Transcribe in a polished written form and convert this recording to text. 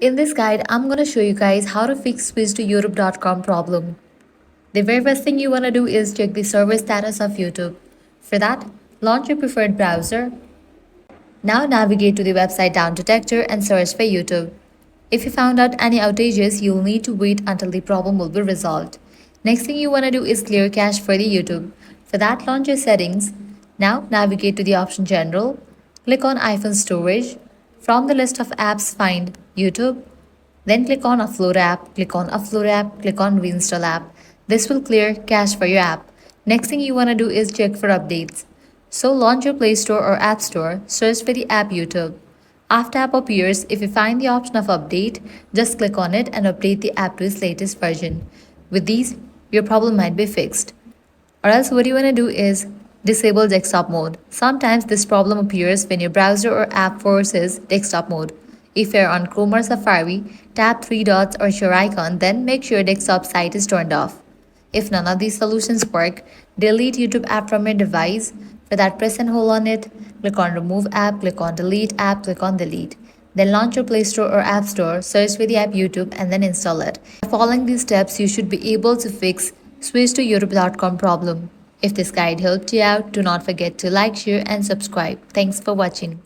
In this guide, I'm going to show you guys how to fix switch to youtube.com problem. The very first thing you want to do is check the server status of YouTube. For that, launch your preferred browser. Now navigate to the website Untitled Chapter and search for YouTube. If you found out any outages, you'll need to wait until the problem will be resolved. Next thing you want to do is clear cache for the YouTube. For that, launch your settings. Now navigate to the option General. Click on iPhone Storage. From the list of apps, find YouTube. Then click on Upload app, click on Upload app, click on Reinstall app. This will clear cache for your app. Next thing you want to do is check for updates. So launch your Play Store or App Store, search for the app YouTube. After app appears, if you find the option of update, just click on it and update the app to its latest version. With these, your problem might be fixed. Or else what you want to do is disable desktop mode. Sometimes this problem appears when your browser or app forces desktop mode. If you're on Chrome or Safari, tap three dots or your icon, then make sure desktop site is turned off. If none of these solutions work, delete YouTube app from your device. For that, press and hold on it, click on Remove app, click on Delete app, click on Delete. Then launch your Play Store or App Store, search for the app YouTube and then install it. By following these steps, you should be able to fix switch to youtube.com problem. If this guide helped you out, do not forget to like, share and subscribe. Thanks for watching.